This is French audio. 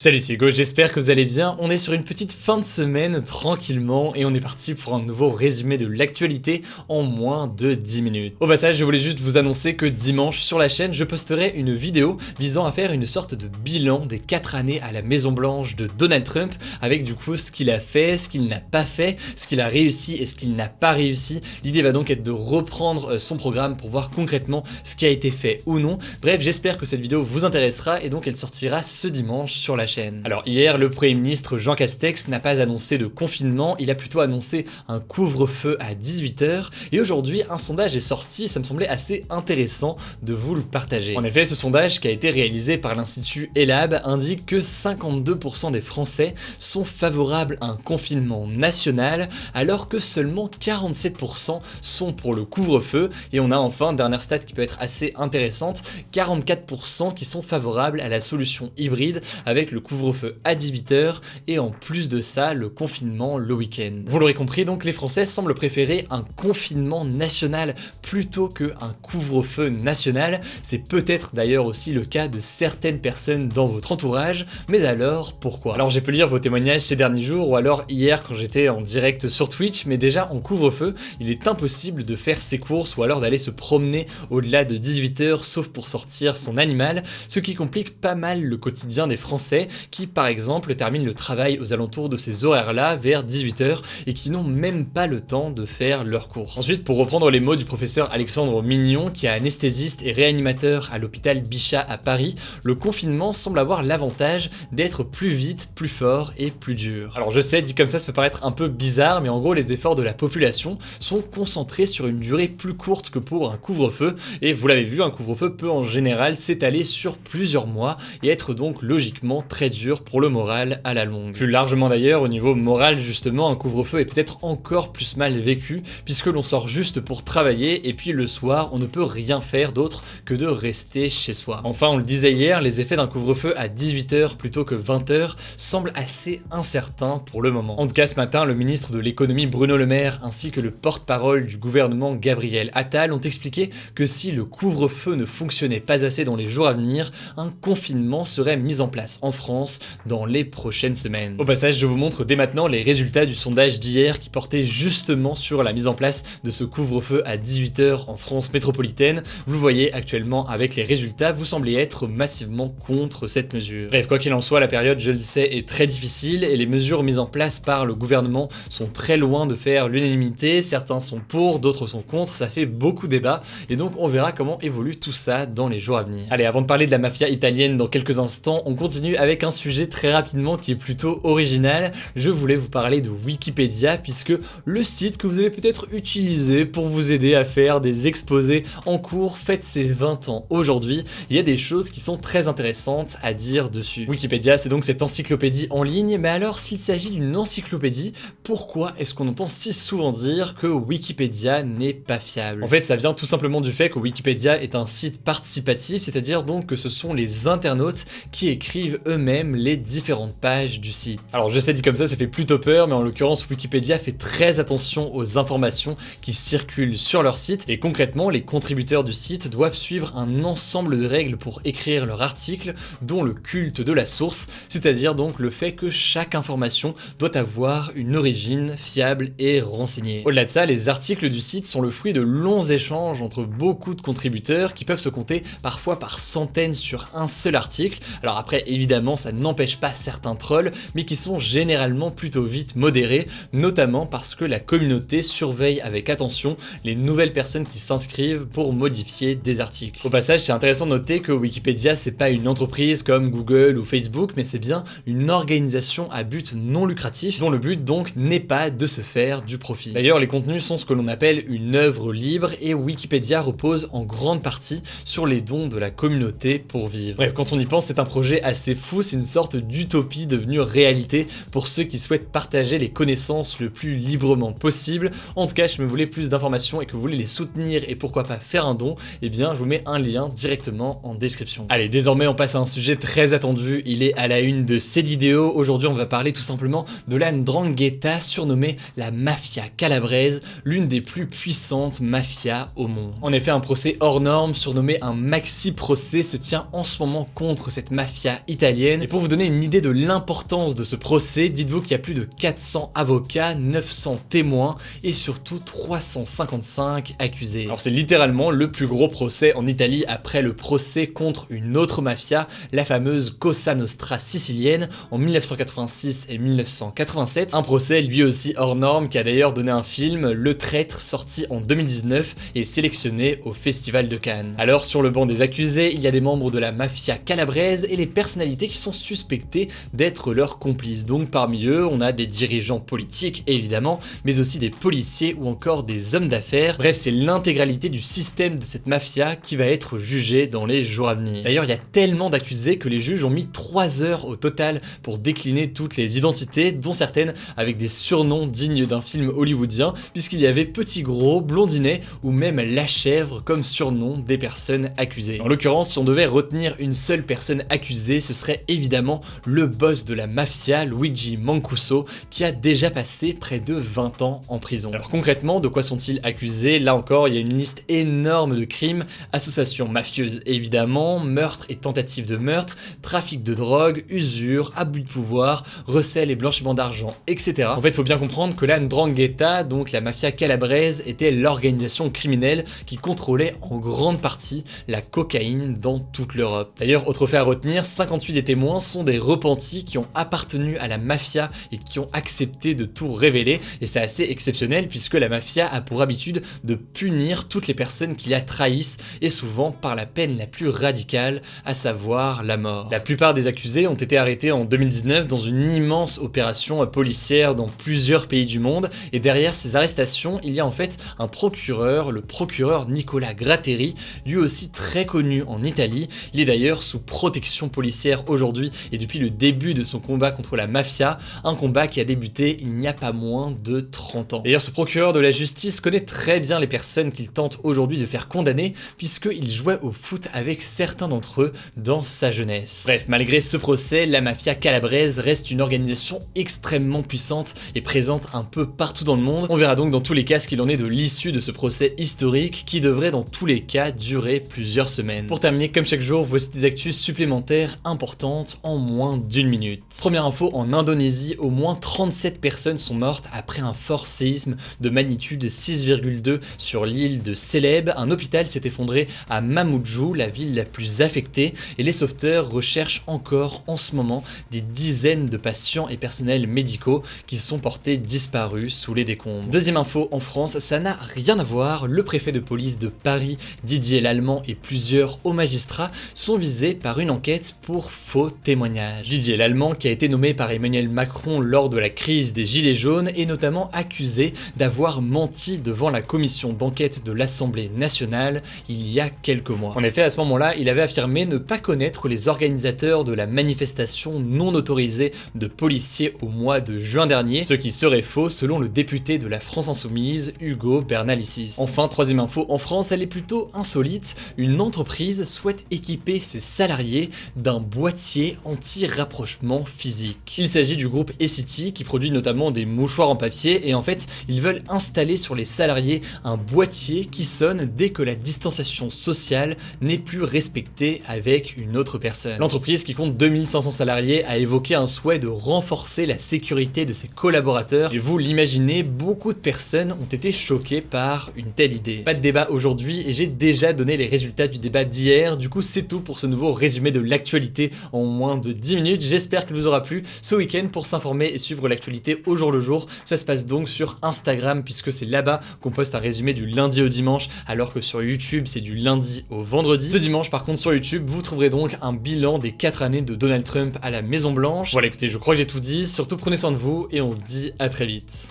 Salut, c'est Hugo, j'espère que vous allez bien. On est sur une petite fin de semaine tranquillement et on est parti pour un nouveau résumé de l'actualité en moins de 10 minutes. Au passage, je voulais juste vous annoncer que dimanche sur la chaîne, je posterai une vidéo visant à faire une sorte de bilan des 4 années à la Maison Blanche de Donald Trump, avec du coup ce qu'il a fait, ce qu'il n'a pas fait, ce qu'il a réussi et ce qu'il n'a pas réussi. L'idée va donc être de reprendre son programme pour voir concrètement ce qui a été fait ou non. Bref, j'espère que cette vidéo vous intéressera et donc elle sortira ce dimanche sur la chaîne. Alors hier, le Premier ministre Jean Castex n'a pas annoncé de confinement, il a plutôt annoncé un couvre-feu à 18h et aujourd'hui un sondage est sorti et ça me semblait assez intéressant de vous le partager. En effet, ce sondage qui a été réalisé par l'Institut Ellab indique que 52% des Français sont favorables à un confinement national alors que seulement 47% sont pour le couvre-feu et on a enfin, dernière stat qui peut être assez intéressante, 44% qui sont favorables à la solution hybride avec le couvre-feu à 18h et en plus de ça, le confinement le week-end. Vous l'aurez compris, donc les Français semblent préférer un confinement national plutôt qu'un couvre-feu national. C'est peut-être d'ailleurs aussi le cas de certaines personnes dans votre entourage, mais alors pourquoi? Alors j'ai pu lire vos témoignages ces derniers jours ou alors hier quand j'étais en direct sur Twitch, mais déjà en couvre-feu, il est impossible de faire ses courses ou alors d'aller se promener au-delà de 18h sauf pour sortir son animal, ce qui complique pas mal le quotidien des Français qui par exemple terminent le travail aux alentours de ces horaires-là vers 18h et qui n'ont même pas le temps de faire leurs courses. Ensuite, pour reprendre les mots du professeur Alexandre Mignon, qui est anesthésiste et réanimateur à l'hôpital Bichat à Paris, le confinement semble avoir l'avantage d'être plus vite, plus fort et plus dur. Alors je sais, dit comme ça peut paraître un peu bizarre, mais en gros les efforts de la population sont concentrés sur une durée plus courte que pour un couvre-feu, et vous l'avez vu, un couvre-feu peut en général s'étaler sur plusieurs mois et être donc logiquement très dur pour le moral à la longue. Plus largement d'ailleurs, au niveau moral justement, un couvre-feu est peut-être encore plus mal vécu puisque l'on sort juste pour travailler et puis le soir on ne peut rien faire d'autre que de rester chez soi. Enfin, on le disait hier, les effets d'un couvre-feu à 18h plutôt que 20h semblent assez incertains pour le moment. En tout cas, ce matin, le ministre de l'économie Bruno Le Maire ainsi que le porte-parole du gouvernement Gabriel Attal ont expliqué que si le couvre-feu ne fonctionnait pas assez dans les jours à venir, un confinement serait mis en place en France dans les prochaines semaines. Au passage, je vous montre dès maintenant les résultats du sondage d'hier qui portait justement sur la mise en place de ce couvre-feu à 18h en France métropolitaine. Vous le voyez actuellement avec les résultats, vous semblez être massivement contre cette mesure. Bref, quoi qu'il en soit, la période, je le sais, est très difficile et les mesures mises en place par le gouvernement sont très loin de faire l'unanimité. Certains sont pour, d'autres sont contre, ça fait beaucoup débat et donc on verra comment évolue tout ça dans les jours à venir. Allez, avant de parler de la mafia italienne dans quelques instants, on continue avec un sujet très rapidement qui est plutôt original. Je voulais vous parler de Wikipédia puisque le site que vous avez peut-être utilisé pour vous aider à faire des exposés en cours fête ses 20 ans aujourd'hui. Il y a des choses qui sont très intéressantes à dire dessus. Wikipédia, c'est donc cette encyclopédie en ligne, mais alors s'il s'agit d'une encyclopédie, pourquoi est-ce qu'on entend si souvent dire que Wikipédia n'est pas fiable? En fait, ça vient tout simplement du fait que Wikipédia est un site participatif, c'est-à-dire donc que ce sont les internautes qui écrivent eux-mêmes les différentes pages du site. Alors je sais, dit comme ça fait plutôt peur, mais en l'occurrence Wikipédia fait très attention aux informations qui circulent sur leur site et concrètement les contributeurs du site doivent suivre un ensemble de règles pour écrire leur article, dont le culte de la source, c'est-à-dire donc le fait que chaque information doit avoir une origine fiable et renseignée. Au-delà de ça, les articles du site sont le fruit de longs échanges entre beaucoup de contributeurs qui peuvent se compter parfois par centaines sur un seul article. Alors après, évidemment, ça n'empêche pas certains trolls, mais qui sont généralement plutôt vite modérés, notamment parce que la communauté surveille avec attention les nouvelles personnes qui s'inscrivent pour modifier des articles. Au passage, c'est intéressant de noter que Wikipédia, c'est pas une entreprise comme Google ou Facebook, mais c'est bien une organisation à but non lucratif, dont le but donc n'est pas de se faire du profit. D'ailleurs, les contenus sont ce que l'on appelle une œuvre libre et Wikipédia repose en grande partie sur les dons de la communauté pour vivre. Bref, quand on y pense, c'est un projet assez fou, c'est une sorte d'utopie devenue réalité pour ceux qui souhaitent partager les connaissances le plus librement possible. En tout cas, si vous voulez plus d'informations et que vous voulez les soutenir et pourquoi pas faire un don, eh bien je vous mets un lien directement en description. Allez, désormais on passe à un sujet très attendu, il est à la une de cette vidéo. Aujourd'hui on va parler tout simplement de la 'Ndrangheta, surnommée la mafia calabraise, l'une des plus puissantes mafias au monde. En effet, un procès hors norme, surnommé un maxi procès, se tient en ce moment contre cette mafia italienne sicilienne. Et pour vous donner une idée de l'importance de ce procès, dites-vous qu'il y a plus de 400 avocats, 900 témoins et surtout 355 accusés. Alors c'est littéralement le plus gros procès en Italie après le procès contre une autre mafia, la fameuse Cosa Nostra sicilienne en 1986 et 1987. Un procès lui aussi hors norme qui a d'ailleurs donné un film, Le Traître, sorti en 2019 et sélectionné au Festival de Cannes. Alors sur le banc des accusés, il y a des membres de la mafia calabraise et les personnalités qui sont suspectées d'être leurs complices. Donc parmi eux, on a des dirigeants politiques évidemment, mais aussi des policiers ou encore des hommes d'affaires. Bref, c'est l'intégralité du système de cette mafia qui va être jugée dans les jours à venir. D'ailleurs, il y a tellement d'accusés que les juges ont mis 3 heures au total pour décliner toutes les identités, dont certaines avec des surnoms dignes d'un film hollywoodien, puisqu'il y avait Petit Gros, Blondinet ou même La Chèvre comme surnom des personnes accusées. En l'occurrence, si on devait retenir une seule personne accusée, ce serait évidemment le boss de la mafia, Luigi Mancuso, qui a déjà passé près de 20 ans en prison. Alors concrètement, de quoi sont-ils accusés? Là encore, il y a une liste énorme de crimes: association mafieuse évidemment, meurtre et tentative de meurtre, trafic de drogue, usure, abus de pouvoir, recel et blanchiment d'argent, etc. En fait, il faut bien comprendre que la 'Ndrangheta, donc la mafia calabraise, était l'organisation criminelle qui contrôlait en grande partie la cocaïne dans toute l'Europe. D'ailleurs, autre fait à retenir, 58 des témoins sont des repentis qui ont appartenu à la mafia et qui ont accepté de tout révéler, et c'est assez exceptionnel puisque la mafia a pour habitude de punir toutes les personnes qui la trahissent, et souvent par la peine la plus radicale, à savoir la mort. La plupart des accusés ont été arrêtés en 2019 dans une immense opération policière dans plusieurs pays du monde, et derrière ces arrestations, il y a en fait un procureur, le procureur Nicola Gratteri, lui aussi très connu en Italie. Il est d'ailleurs sous protection policière aujourd'hui et depuis le début de son combat contre la mafia, un combat qui a débuté il n'y a pas moins de 30 ans. D'ailleurs, ce procureur de la justice connaît très bien les personnes qu'il tente aujourd'hui de faire condamner, puisqu'il jouait au foot avec certains d'entre eux dans sa jeunesse. Bref, malgré ce procès, la mafia calabraise reste une organisation extrêmement puissante et présente un peu partout dans le monde. On verra donc dans tous les cas ce qu'il en est de l'issue de ce procès historique qui devrait dans tous les cas durer plusieurs semaines. Pour terminer, comme chaque jour, voici des actus supplémentaires importantes en moins d'une minute. Première info, en Indonésie, au moins 37 personnes sont mortes après un fort séisme de magnitude 6,2 sur l'île de Célèbes. Un hôpital s'est effondré à Mamuju, la ville la plus affectée, et les sauveteurs recherchent encore en ce moment des dizaines de patients et personnels médicaux qui sont portés disparus sous les décombres. Deuxième info, en France, ça n'a rien à voir, le préfet de police de Paris, Didier Lallement, et plusieurs hauts magistrats sont visés par une enquête pour faux témoignages. Didier Lallement, qui a été nommé par Emmanuel Macron lors de la crise des Gilets jaunes, est notamment accusé d'avoir menti devant la commission d'enquête de l'Assemblée nationale il y a quelques mois. En effet, à ce moment-là, il avait affirmé ne pas connaître les organisateurs de la manifestation non autorisée de policiers au mois de juin dernier, ce qui serait faux selon le député de la France Insoumise, Hugo Bernalicis. Enfin, troisième info, en France, elle est plutôt insolite, une entreprise souhaite équiper ses salariés d'un boîtier anti-rapprochement physique. Il s'agit du groupe Essity qui produit notamment des mouchoirs en papier, et en fait, ils veulent installer sur les salariés un boîtier qui sonne dès que la distanciation sociale n'est plus respectée avec une autre personne. L'entreprise, qui compte 2500 salariés, a évoqué un souhait de renforcer la sécurité de ses collaborateurs, et vous l'imaginez, beaucoup de personnes ont été choquées par une telle idée. Pas de débat aujourd'hui, et j'ai déjà donné les résultats du débat d'hier, du coup c'est tout pour ce nouveau résumé de l'actualité en moins de 10 minutes, j'espère qu'il vous aura plu. Ce week-end, pour s'informer et suivre l'actualité au jour le jour, ça se passe donc sur Instagram, puisque c'est là-bas qu'on poste un résumé du lundi au dimanche, alors que sur YouTube c'est du lundi au vendredi. Ce dimanche par contre sur YouTube, vous trouverez donc un bilan des 4 années de Donald Trump à la Maison Blanche. Voilà, écoutez, je crois que j'ai tout dit, surtout prenez soin de vous et on se dit à très vite.